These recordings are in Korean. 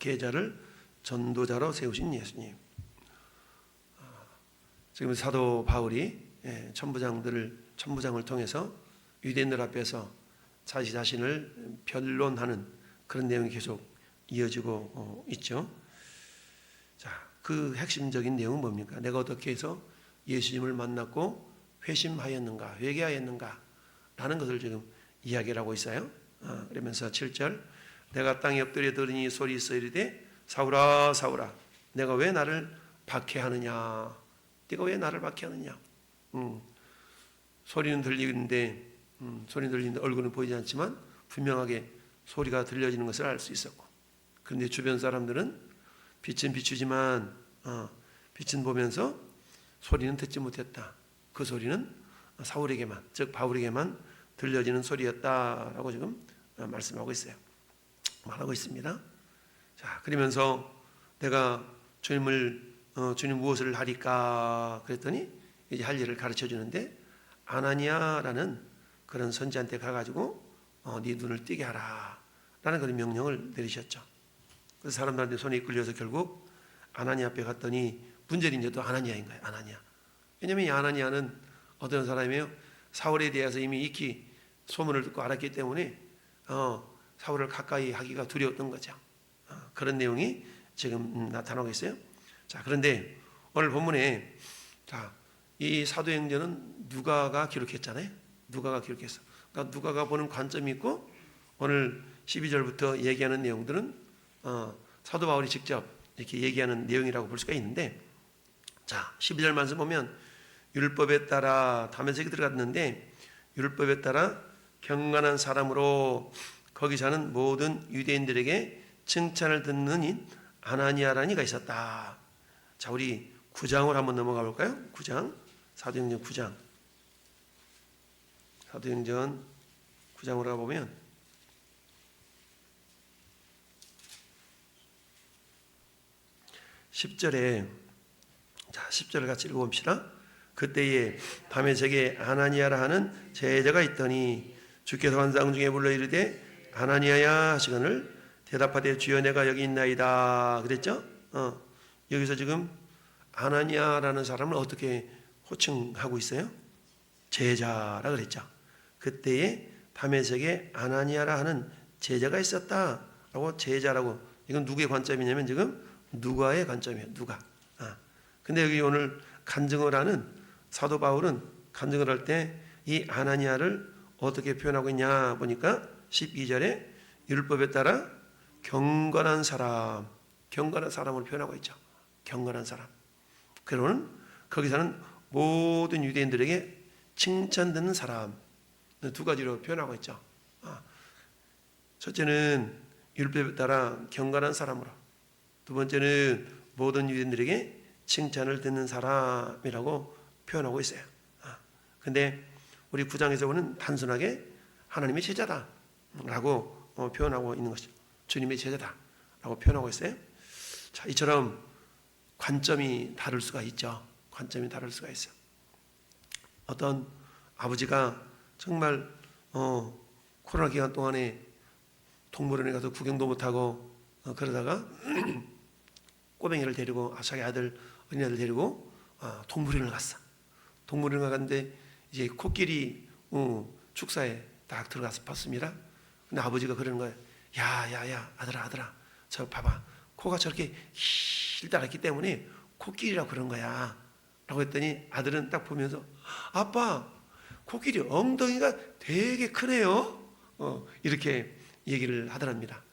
박해자를 전도자로 세우신 예수님. 지금 사도 바울이 천부장을 통해서 유대인들 앞에서 자기 자신을 변론하는 그런 내용이 계속 이어지고 있죠. 자, 그 핵심적인 내용은 뭡니까? 내가 어떻게 해서 예수님을 만났고 회심하였는가, 회개하였는가 라는 것을 지금 이야기를 하고 있어요. 그러면서 7절, 내가 땅에 엎드려 들으니 소리 있어 이르되 사울아 사울아 내가 왜 나를 박해하느냐, 네가 왜 나를 박해하느냐. 소리는 들리는데 얼굴은 보이지 않지만 분명하게 소리가 들려지는 것을 알 수 있었고, 그런데 주변 사람들은 빛은 비추지만 빛은 보면서 소리는 듣지 못했다. 그 소리는 사울에게만, 즉 바울에게만 들려지는 소리였다라고 지금 말씀하고 있어요. 말하고 있습니다. 자, 그러면서 내가 주님 무엇을 하리까 그랬더니 이제 할 일을 가르쳐 주는데, 아나니아라는 그런 선지한테 가가지고 네 눈을 뜨게 하라 라는 그런 명령을 내리셨죠. 그래서 사람들한테 손에 이끌려서 결국 아나니아 앞에 갔더니, 문제는 이제 또 아나니아인 거예요. 아나니아. 왜냐하면 이 아나니아는 어떤 사람이에요? 사울에 대해서 이미 익히 소문을 듣고 알았기 때문에 사울을 가까이 하기가 두려웠던 거죠. 그런 내용이 지금 나타나고 있어요. 자, 그런데 오늘 본문에 이 사도행전은 누가가 기록했잖아요. 누가가 기록했어. 그러니까 누가가 보는 관점이 있고, 오늘 12절부터 얘기하는 내용들은 사도 바울이 직접 이렇게 얘기하는 내용이라고 볼 수가 있는데, 자, 12절 말씀 보면 율법에 따라 다메섹에 들어갔는데, 율법에 따라 경건한 사람으로 거기 사는 모든 유대인들에게 칭찬을 듣는 인 아나니아라는 이가 있었다. 자, 우리 9장으로 한번 넘어가 볼까요? 9장, 사도행전 9장. 사도행전 9장으로 가보면 10절에, 자, 10절을 같이 읽어봅시다. 그때에 다메섹에 아나니아라 하는 제자가 있더니 주께서 환상 중에 불러 이르되 아나니아야 하시거늘 대답하되 주여 내가 여기 있나이다 그랬죠. 여기서 지금 아나니아라는 사람을 어떻게 호칭하고 있어요? 제자라 그랬죠. 그때에 다메섹에 아나니아라 하는 제자가 있었다라고, 제자라고, 이건 누구의 관점이냐면 지금 누가의 관점이에요. 누가. 근데 여기 오늘 간증을 하는 사도 바울은 간증을 할 때 이 아나니아를 어떻게 표현하고 있냐 보니까 12절에 율법에 따라 경건한 사람, 경건한 사람으로 표현하고 있죠. 경건한 사람. 그러는 거기 사는 모든 유대인들에게 칭찬 듣는 사람, 두 가지로 표현하고 있죠. 첫째는 율법에 따라 경건한 사람으로, 두 번째는 모든 유대인들에게 칭찬을 듣는 사람이라고 표현하고 있어요. 근데 우리 9장에서 보는 단순하게 하나님의 제자다라고 표현하고 있는 것이죠. 주님의 제자다라고 표현하고 있어요. 자, 이처럼 관점이 다를 수가 있죠. 관점이 다를 수가 있어요. 어떤 아버지가 정말 코로나 기간 동안에 동물원에 가서 구경도 못하고 그러다가 꼬맹이를 데리고, 자기 아들, 어린아들 데리고 동물원을 갔어. 동물원을 갔는데 이제 코끼리 축사에 딱 들어가서 봤습니다. 근데 아버지가 그러는 거예요. 야 아들아 저 봐봐, 코가 저렇게 길다랗기 때문에 코끼리라고 그런 거야 라고 했더니 아들은 딱 보면서, 아빠 코끼리 엉덩이가 되게 크네요, 이렇게 얘기를 하더랍니다.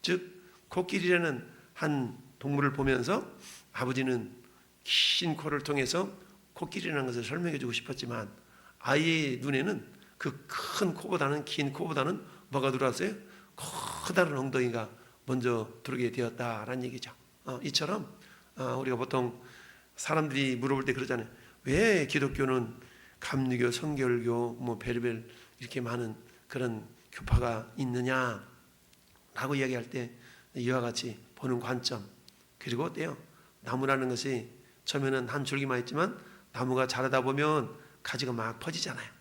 즉 코끼리라는 한 동물을 보면서 아버지는 긴 코를 통해서 코끼리라는 것을 설명해 주고 싶었지만, 아이의 눈에는 그 큰 코보다는, 긴 코보다는 뭐가 들어왔어요? 커다란 엉덩이가 먼저 들어오게 되었다라는 얘기죠. 이처럼 우리가 보통 사람들이 물어볼 때 그러잖아요. 왜 기독교는 감리교, 성결교, 뭐 별별 이렇게 많은 그런 교파가 있느냐 라고 이야기할 때 이와 같이 보는 관점, 그리고 어때요? 나무라는 것이 처음에는 한 줄기만 있지만 나무가 자라다 보면 가지가 막 퍼지잖아요.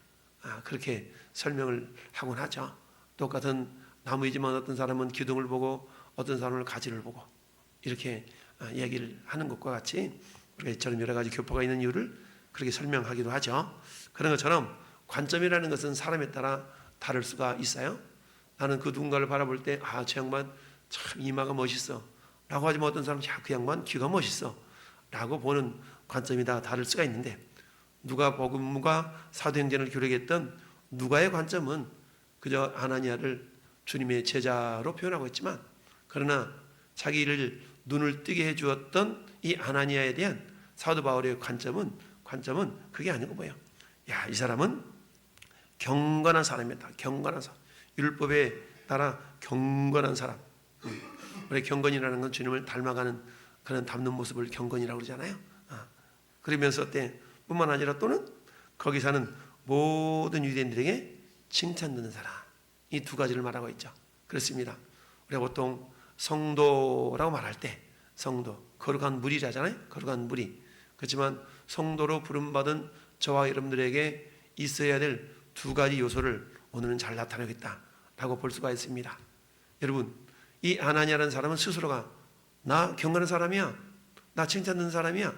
그렇게 설명을 하곤 하죠. 똑같은 나무이지만 어떤 사람은 기둥을 보고 어떤 사람을 가지를 보고 이렇게 얘기를 하는 것과 같이 우리가 이처럼 여러 가지 교포가 있는 이유를 그렇게 설명하기도 하죠. 그런 것처럼 관점이라는 것은 사람에 따라 다를 수가 있어요. 나는 그 누군가를 바라볼 때 저 양반 참 이마가 멋있어 라고 하지만 어떤 사람은 그 양반 귀가 멋있어 라고 보는 관점이 다 다를 수가 있는데, 누가복음과 사도행전을 기록했던 누가의 관점은 그저 아나니아를 주님의 제자로 표현하고 있지만, 그러나 자기를 눈을 뜨게 해주었던 이 아나니아에 대한 사도 바울의 관점은 그게 아니고 뭐예요? 이 사람은 경건한 사람이다. 경건한 사람. 율법에 따라 경건한 사람. 우리 경건이라는 건 주님을 닮아가는 그런 닮는 모습을 경건이라고 그러잖아요. 그러면서 뿐만 아니라 또는 거기 사는 모든 유대인들에게 칭찬 듣는 사람. 이 두 가지를 말하고 있죠. 그렇습니다. 우리가 보통 성도라고 말할 때 성도, 거룩한 무리라잖아요. 거룩한 무리. 그렇지만 성도로 부름받은 저와 여러분들에게 있어야 될 두 가지 요소를 오늘은 잘 나타내겠다라고 볼 수가 있습니다. 여러분, 이 아나니아라는 사람은 스스로가 나 경건한 사람이야, 나 칭찬 듣는 사람이야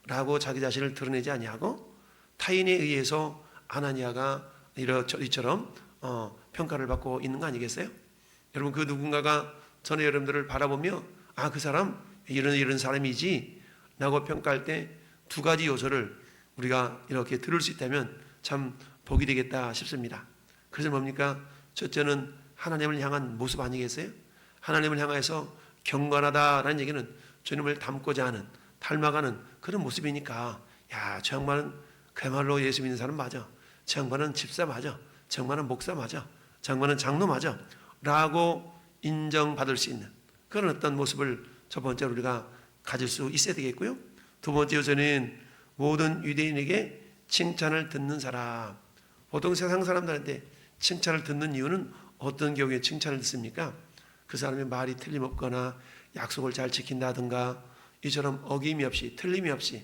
라고 자기 자신을 드러내지 아니하고 타인에 의해서 아나니아가 이처럼 평가를 받고 있는 거 아니겠어요? 여러분, 그 누군가가 전에 여러분들을 바라보며 그 사람 이런 사람이지 라고 평가할 때 두 가지 요소를 우리가 이렇게 들을 수 있다면 참 복이 되겠다 싶습니다. 그래서 뭡니까? 첫째는 하나님을 향한 모습 아니겠어요? 하나님을 향해서 경건하다라는 얘기는 주님을 닮고자 하는, 닮아가는 그런 모습이니까 저 양반은 그야말로 예수 믿는 사람 맞아, 저 양반은 집사 맞아, 저 양반은 목사 맞아, 저 양반은 장로 맞아 라고 인정받을 수 있는 그런 어떤 모습을 첫 번째로 우리가 가질 수 있어야 되겠고요. 두 번째 요소는 모든 유대인에게 칭찬을 듣는 사람. 보통 세상 사람들한테 칭찬을 듣는 이유는 어떤 경우에 칭찬을 듣습니까? 그 사람의 말이 틀림없거나 약속을 잘 지킨다든가 이처럼 어김이 없이 틀림이 없이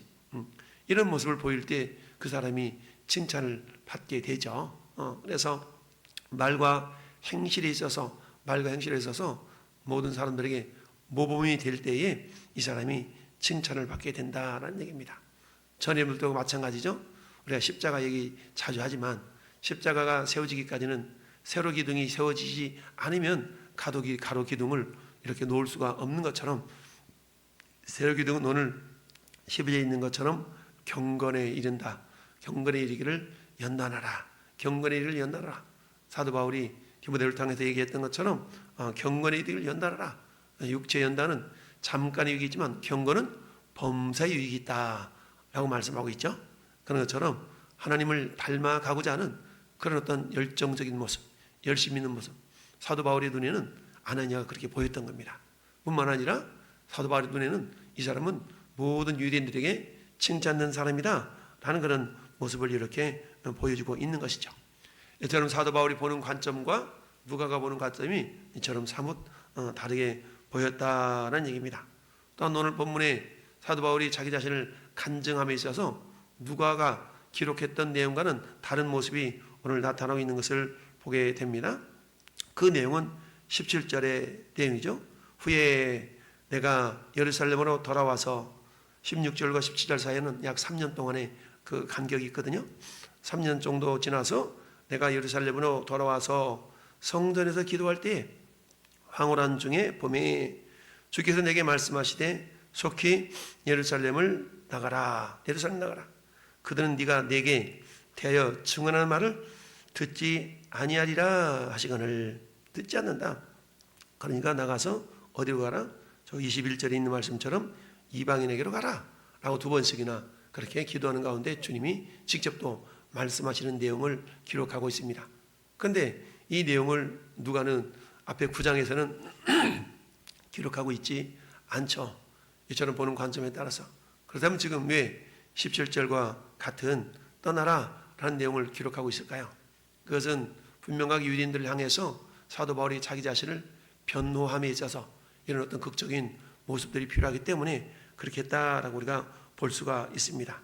이런 모습을 보일 때 그 사람이 칭찬을 받게 되죠. 그래서 말과 행실에 있어서 모든 사람들에게 모범이 될 때에 이 사람이 칭찬을 받게 된다는 얘기입니다. 전에도 마찬가지죠. 우리가 십자가 얘기 자주 하지만 십자가가 세워지기까지는 세로 기둥이 세워지지 않으면 가로 기둥을 이렇게 놓을 수가 없는 것처럼 세로 기둥은 오늘 11에 있는 것처럼 경건에 이른다. 경건에 이르기를 연단하라. 경건에 이르기를 연단하라. 사도 바울이 디모데를 통해서 얘기했던 것처럼 경건에 이르기를 연단하라. 육체 연단은 잠깐의 유익이지만 경건은 범사의 유익이 있다라고 말씀하고 있죠. 그런 것처럼 하나님을 닮아가고자 하는 그런 어떤 열정적인 모습, 열심히 있는 모습, 사도 바울의 눈에는 아나니아가 그렇게 보였던 겁니다. 뿐만 아니라 사도 바울의 눈에는 이 사람은 모든 유대인들에게 칭찬된 사람이다 라는 그런 모습을 이렇게 보여주고 있는 것이죠. 이처럼 사도 바울이 보는 관점과 누가가 보는 관점이 이처럼 사뭇 다르게 보였다는 얘기입니다. 또한 오늘 본문에 사도 바울이 자기 자신을 간증함에 있어서 누가가 기록했던 내용과는 다른 모습이 오늘 나타나고 있는 것을 보게 됩니다. 그 내용은 17절의 내용이죠. 후에 내가 예루살렘으로 돌아와서 16절과 17절 사이에는 약 3년 동안의 그 간격이 있거든요. 3년 정도 지나서 내가 예루살렘으로 돌아와서 성전에서 기도할 때 황홀한 중에 봄에 주께서 내게 말씀하시되 속히 예루살렘을 나가라. 예루살렘 나가라. 그들은 네가 내게 대하여 증언하는 말을 듣지 아니하리라 하시거늘. 듣지 않는다. 그러니까 나가서 어디로 가라? 저 21절에 있는 말씀처럼 이방인에게로 가라 라고 두 번씩이나 그렇게 기도하는 가운데 주님이 직접 또 말씀하시는 내용을 기록하고 있습니다. 그런데 이 내용을 누가는 앞에 9장에서는 기록하고 있지 않죠. 이처럼 보는 관점에 따라서. 그렇다면 지금 왜 17절과 같은 떠나라 라는 내용을 기록하고 있을까요? 그것은 분명하게 유대인들을 향해서 사도 바울이 자기 자신을 변호함에 있어서 이런 어떤 극적인 모습들이 필요하기 때문에 그렇게 했다라고 우리가 볼 수가 있습니다.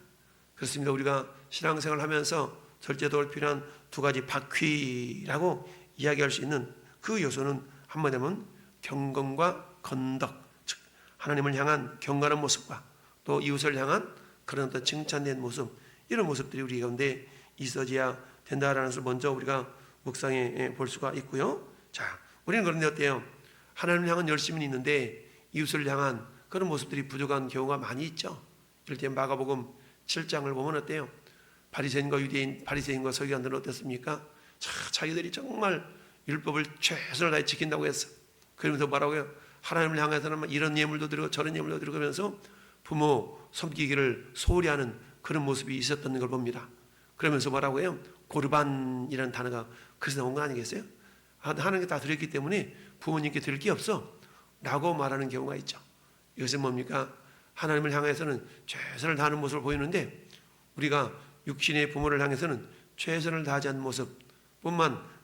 그렇습니다. 우리가 신앙생활을 하면서 절제도를 필요한 두 가지 바퀴라고 이야기할 수 있는 그 요소는 한마디로 하면 경건과 건덕, 즉 하나님을 향한 경건한 모습과 또 이웃을 향한 그런 어떤 칭찬된 모습, 이런 모습들이 우리 가운데 있어져야 된다라는 것을 먼저 우리가 묵상해 볼 수가 있고요. 자, 우리는 그런데 어때요? 하나님을 향한 열심은 있는데 이웃을 향한 그런 모습들이 부족한 경우가 많이 있죠. 이럴 때 마가복음 7장을 보면 어때요? 바리새인과 유대인, 바리새인과 서기관들은 어땠습니까? 자기들이 정말 율법을 최선을 다해 지킨다고 했어. 그러면서 뭐라고요? 하나님을 향해서는 이런 예물도 드리고 저런 예물도 드리고 하면서 부모 섬기기를 소홀히 하는 그런 모습이 있었던 걸 봅니다. 그러면서 뭐라고 해요? 고르반이라는 단어가 그래서 나온 거 아니겠어요? 하나님께 다 드렸기 때문에 부모님께 드릴 게 없어 라고 말하는 경우가 있죠. 이것은 뭡니까? 하나님을 향해서는 최선을 다하는 모습을 보이는데 우리가 육신의 부모를 향해서는 최선을 다하지 않는 모습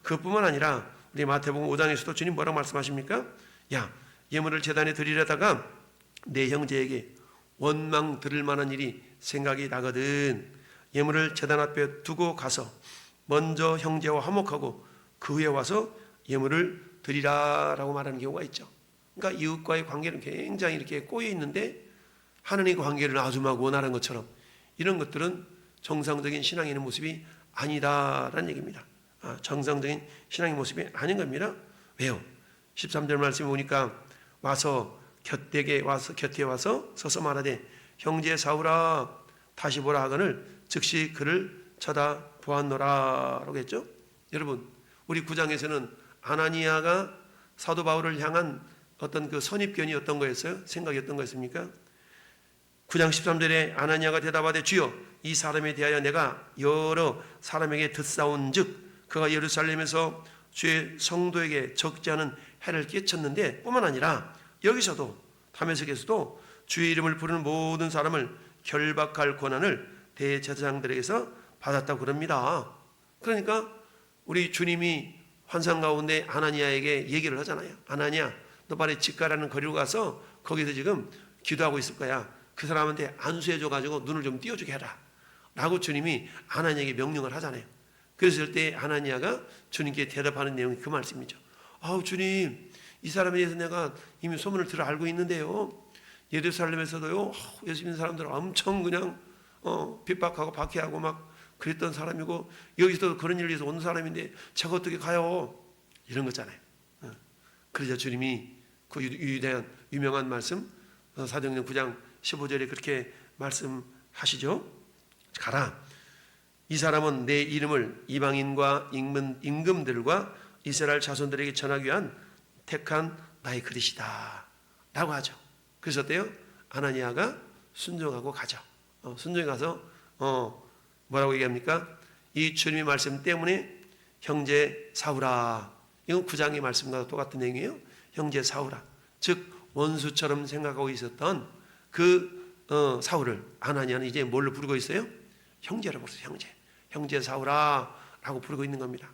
그뿐만 아니라 우리 마태복음 5장에서도 주님 뭐라고 말씀하십니까? 야, 예물을 제단에 드리려다가 내 형제에게 원망 들을 만한 일이 생각이 나거든. 예물을 제단 앞에 두고 가서 먼저 형제와 화목하고 그 후에 와서 예물을 드리라라고 말하는 경우가 있죠. 그러니까 이웃과의 관계는 굉장히 이렇게 꼬여 있는데 하나님과 관계를 아주 막 원하는 것처럼 이런 것들은 정상적인 신앙의 모습이 아니다라는 얘기입니다. 정상적인 신앙의 모습이 아닌 겁니다. 왜요? 13절 말씀에 보니까 곁에 와서 서서 말하되 형제 사울아 다시 보라 하거늘 즉시 그를 쳐다보았노라 라고 했죠. 여러분 우리 9장에서는 아나니아가 사도 바울을 향한 어떤 그 선입견이 어떤 거였어요? 생각이 어떤 거였습니까? 9장 13절에 아나니아가 대답하되 주여 이 사람에 대하여 내가 여러 사람에게 듣사온 즉 그가 예루살렘에서 주의 성도에게 적지 않은 해를 끼쳤는데 뿐만 아니라 여기서도 다메섹에서도 주의 이름을 부르는 모든 사람을 결박할 권한을 대제사장들에게서 받았다고 그럽니다. 그러니까 우리 주님이 환상 가운데 아나니아에게 얘기를 하잖아요. 아나니아 너 빨리 집가라는 거리로 가서 거기서 지금 기도하고 있을 거야. 그 사람한테 안수해줘 가지고 눈을 좀 띄워주게 해라 라고 주님이 아나니아에게 명령을 하잖아요. 그랬을 때 아나니아가 주님께 대답하는 내용이 그 말씀이죠. 주님 이 사람에 대해서 내가 이미 소문을 들어 알고 있는데요. 예루살렘에서도요 예수 믿는 사람들 엄청 그냥 핍박하고 박해하고 막 그랬던 사람이고 여기서도 그런 일을 위해서 온 사람인데 제가 어떻게 가요? 이런 거잖아요. 그러자 주님이 그 유대한 유명한 말씀 사도행전 9장 15절에 그렇게 말씀하시죠. 가라. 이 사람은 내 이름을 이방인과 임금들과 이스라엘 자손들에게 전하기 위한 택한 나의 그릇이다 라고 하죠. 그래서 어때요? 아나니아가 순종하고 가죠. 순종해 가서 뭐라고 얘기합니까? 이 주님의 말씀 때문에 형제 사울아, 이건 9장의 말씀과 똑같은 내용이에요. 형제 사울아, 즉 원수처럼 생각하고 있었던 그 사울을 아나니아는 이제 뭘로 부르고 있어요? 형제로 부르세요. 형제 사울아 라고 부르고 있는 겁니다.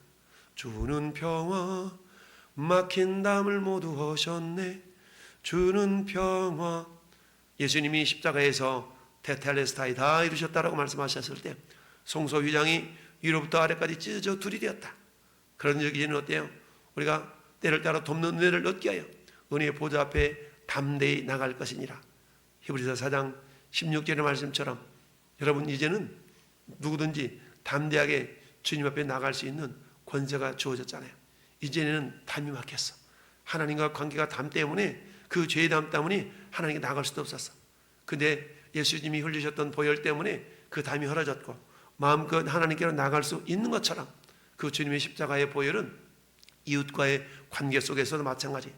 주는 평화 막힌 담을 모두 허셨네. 주는 평화. 예수님이 십자가에서 테텔레스타이 다 이루셨다라고 말씀하셨을 때 성소 휘장이 위로부터 아래까지 찢어져 둘이 되었다. 그런 얘기는 어때요? 우리가 때를 따라 돕는 은혜를 얻게 하여 은혜의 보좌 앞에 담대히 나갈 것이니라. 히브리서 4장 16절의 말씀처럼 여러분 이제는 누구든지 담대하게 주님 앞에 나갈 수 있는 권세가 주어졌잖아요. 이제는 담이 막혔어. 하나님과 관계가 담 때문에 그 죄의 담 때문에 하나님께 나갈 수도 없었어. 근데 예수님이 흘리셨던 보혈 때문에 그 담이 헐어졌고 마음껏 하나님께로 나갈 수 있는 것처럼 그 주님의 십자가의 보혈은 이웃과의 관계 속에서도 마찬가지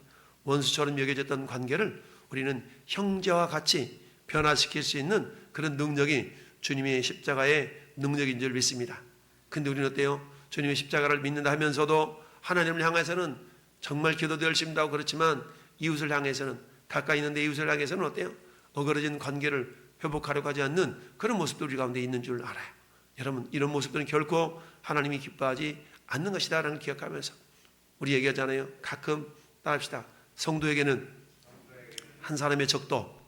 원수처럼 여겨졌던 관계를 우리는 형제와 같이 변화시킬 수 있는 그런 능력이 주님의 십자가의 능력인 줄 믿습니다. 근데 우리는 어때요? 주님의 십자가를 믿는다 하면서도 하나님을 향해서는 정말 기도도 열심히 하고 그렇지만 이웃을 향해서는 가까이 있는데 이웃을 향해서는 어때요? 어그러진 관계를 회복하려고 하지 않는 그런 모습도 우리 가운데 있는 줄 알아요. 여러분 이런 모습들은 결코 하나님이 기뻐하지 않는 것이다라는 기억하면서 우리 얘기하잖아요. 가끔 따릅시다. 성도에게는 한 사람의 적도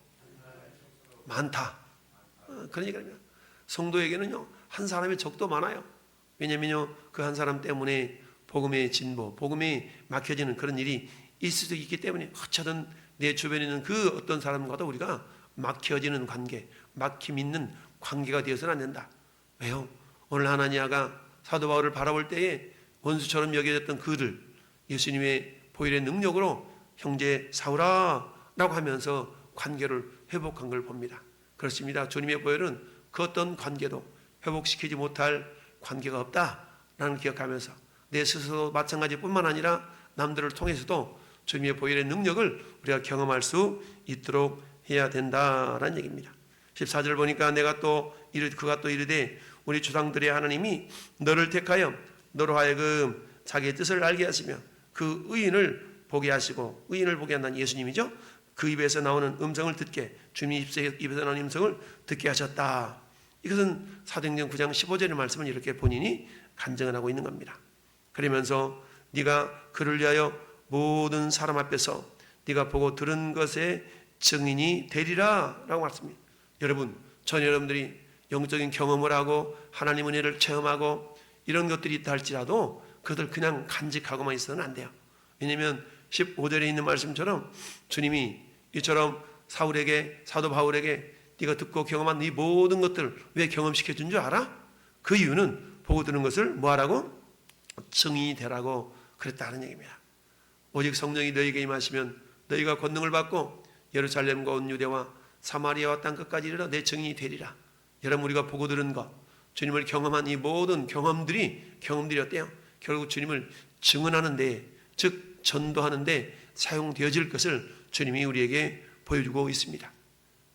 많다. 그런 얘기입니다. 성도에게는요 한 사람의 적도 많아요. 왜냐면요 그 한 사람 때문에 복음의 진보, 복음이 막혀지는 그런 일이 있을 수 있기 때문에 어쩌든 내 주변에 있는 그 어떤 사람과도 우리가 막혀지는 관계, 막힘 있는 관계가 되어서는 안 된다. 왜요? 오늘 하나니아가 사도 바울을 바라볼 때에 원수처럼 여겨졌던 그를 예수님의 보혈의 능력으로 형제 사울아 라고 하면서 관계를 회복한 걸 봅니다. 그렇습니다. 주님의 보혈은 그 어떤 관계도 회복시키지 못할 관계가 없다라는 기억하면서 내 스스로 마찬가지뿐만 아니라 남들을 통해서도 주님의 보혈의 능력을 우리가 경험할 수 있도록 해야 된다라는 얘기입니다. 14절 보니까 그가 또 이르되 우리 조상들의 하나님이 너를 택하여 너로 하여금 자기의 뜻을 알게 하시며 그 의인을 보게 하시고, 의인을 보게 한다는 예수님이죠. 그 입에서 나오는 음성을 듣게, 주님 입에서 나오는 음성을 듣게 하셨다. 이것은 사도행전 9장 15절의 말씀은 이렇게 본인이 간증을 하고 있는 겁니다. 그러면서 네가 그를 위하여 모든 사람 앞에서 네가 보고 들은 것의 증인이 되리라 라고 말씀합니다. 여러분, 전 여러분들이 영적인 경험을 하고 하나님 은혜를 체험하고 이런 것들이 있다 할지라도 그것을 그냥 간직하고만 있어서는 안 돼요. 왜냐하면 15절에 있는 말씀처럼 주님이 이처럼 사도 바울에게 네가 듣고 경험한 이 모든 것들을 왜 경험시켜 준 줄 알아? 그 이유는 보고 들은 것을 뭐하라고? 증인이 되라고 그랬다는 얘기입니다. 오직 성령이 너희에게 임하시면 너희가 권능을 받고 예루살렘과 온 유대와 사마리아와 땅끝까지 이르러 내 증인이 되리라. 여러분, 우리가 보고 들은 것, 주님을 경험한 이 모든 경험들이 어때요? 결국 주님을 증언하는 데, 즉 전도하는 데 사용되어질 것을 주님이 우리에게 보여주고 있습니다.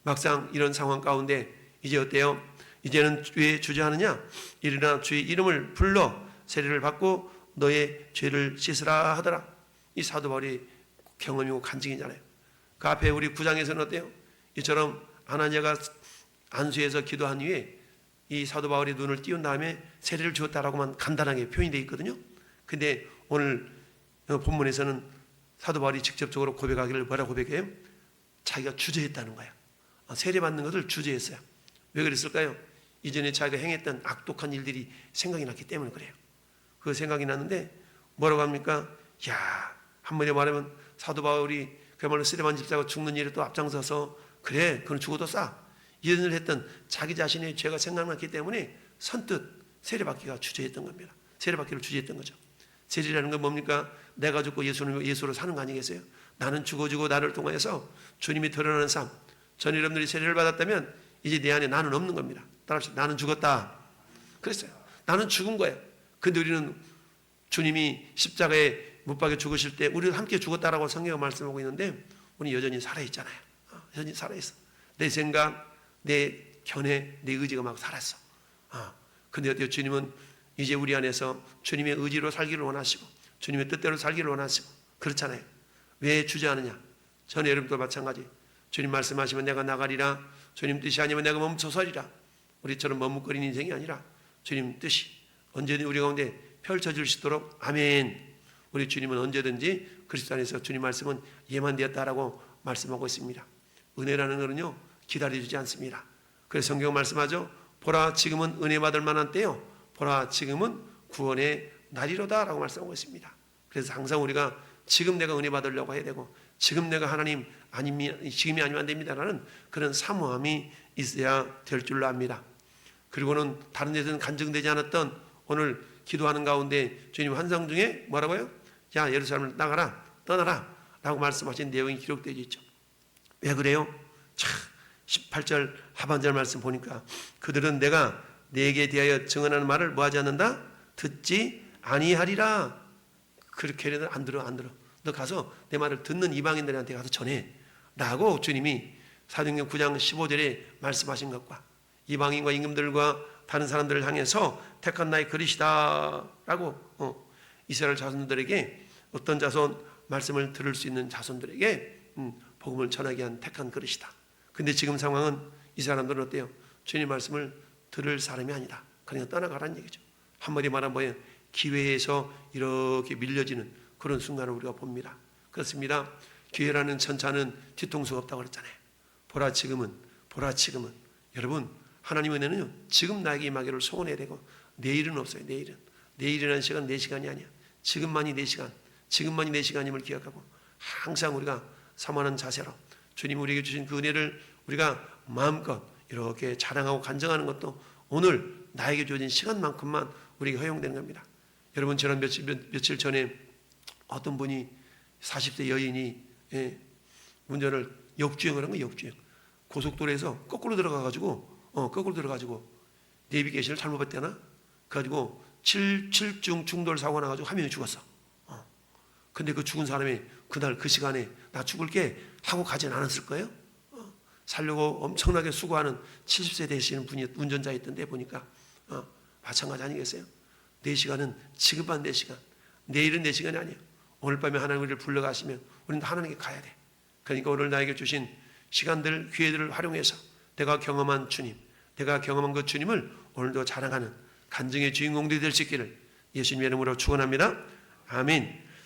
막상 이런 상황 가운데 이제 어때요? 이제는 왜 주저하느냐? 일어나 주의 이름을 불러 세례를 받고 너의 죄를 씻으라 하더라. 이 사도 바울의 경험이고 간증이잖아요. 그 앞에 우리 9장에서는 어때요? 이처럼 아나니아가 안수에서 기도한 후에 이 사도 바울의 눈을 띄운 다음에 세례를 주었다라고만 간단하게 표현이 되어 있거든요. 근데 오늘 본문에서는 사도 바울이 직접적으로 고백하기를 뭐라고 고백해요? 자기가 주저했다는 거예요. 세례받는 것을 주저했어요. 왜 그랬을까요? 이전에 자기가 행했던 악독한 일들이 생각이 났기 때문에 그래요. 그 생각이 났는데 뭐라고 합니까? 한마디로 말하면 사도 바울이 그야말로 세례받은 집사가 죽는 일에 또 앞장서서 그래, 그건 죽어도 싸. 이런 일을 했던 자기 자신의 죄가 생각났기 때문에 선뜻 세례받기가 주저했던 겁니다. 세례받기를 주저했던 거죠. 세례라는 건 뭡니까? 내가 죽고 예수로 사는 거 아니겠어요? 나는 죽어지고 나를 통해서 주님이 드러나는 삶. 전 여러분들이 세례를 받았다면 이제 내 안에 나는 없는 겁니다. 따라합시다. 나는 죽었다. 그랬어요. 나는 죽은 거예요. 근데 우리는 주님이 십자가에 못 박혀 죽으실 때 우리도 함께 죽었다라고 성경이 말씀하고 있는데 우리 여전히 살아있잖아요. 여전히 살아있어. 내 생각, 내 견해, 내 의지가 막 살았어. 근데 어때요? 주님은 이제 우리 안에서 주님의 의지로 살기를 원하시고 주님의 뜻대로 살기를 원하시고 그렇잖아요. 왜 주저하느냐? 전 여러분도 마찬가지. 주님 말씀하시면 내가 나가리라. 주님 뜻이 아니면 내가 멈춰서리라. 우리처럼 머뭇거리는 인생이 아니라 주님 뜻이 언제든지 우리 가운데 펼쳐질 수 있도록 아멘. 우리 주님은 언제든지 그리스도 안에서 주님 말씀은 예만되었다라고 말씀하고 있습니다. 은혜라는 것은요 기다려주지 않습니다. 그래서 성경 말씀하죠. 보라 지금은 은혜 받을 만한 때요. 보라 지금은 구원의 날이로다 라고 말씀하고 있습니다. 그래서 항상 우리가 지금 내가 은혜 받으려고 해야 되고 지금 내가 하나님 지금이 아니면 안 됩니다라는 그런 사모함이 있어야 될 줄로 압니다. 그리고는 다른 데서는 간증되지 않았던 오늘 기도하는 가운데 주님 환상 중에 뭐라고요? 야 예루살렘을 나가라 떠나라 라고 말씀하신 내용이 기록되어 있죠. 왜 그래요? 18절 하반절 말씀 보니까 그들은 내가 네게 대하여 증언하는 말을 뭐하지 않는다? 듣지 아니하리라. 그렇게 해도 안 들어. 너 가서 내 말을 듣는 이방인들한테 가서 전해 라고 주님이 사도행전 9장 15절에 말씀하신 것과 이방인과 임금들과 다른 사람들을 향해서 택한 나의 그릇이다 라고 이스라엘 자손들에게 어떤 자손 말씀을 들을 수 있는 자손들에게 복음을 전하기 위한 택한 그릇이다. 근데 지금 상황은 이 사람들은 어때요? 주님 말씀을 들을 사람이 아니다. 그냥 떠나가라는 얘기죠. 한마디 말하면 뭐예요? 기회에서 이렇게 밀려지는 그런 순간을 우리가 봅니다. 그렇습니다. 기회라는 천차는 뒤통수가 없다고 그랬잖아요. 보라 지금은 여러분 하나님의 은혜는요 지금 나에게 임하기를 소원해야 되고 내일은 없어요. 내일이라는 시간은 내 시간이 아니야. 지금만이 내 시간임을 기억하고 항상 우리가 사모하는 자세로 주님 우리에게 주신 그 은혜를 우리가 마음껏 이렇게 자랑하고 간증하는 것도 오늘 나에게 주어진 시간만큼만 우리에게 허용되는 겁니다. 여러분, 지난 며칠 전에 어떤 분이 40대 여인이 운전을 역주행을 한 거예요. 역주행. 고속도로에서 거꾸로 들어가가지고 내비게이션을 잘못 봤대나? 그래가지고 7중 중돌 사고가 나가지고 한 명이 죽었어. 근데 그 죽은 사람이 그날 그 시간에 나 죽을게 하고 가진 않았을 거예요. 살려고 엄청나게 수고하는 70세 되시는 분이 운전자 있던데 보니까 마찬가지 아니겠어요? 4시간은 지급한 4시간. 내일은 4시간이 아니에요. 오늘 밤에 하나님 우리를 불러가시면 우리는 하나님께 가야 돼. 그러니까 오늘 나에게 주신 시간들, 기회들을 활용해서 내가 경험한 주님, 내가 경험한 그 주님을 오늘도 자랑하는 간증의 주인공들이 될 수 있기를 예수님의 이름으로 축원합니다. 아멘.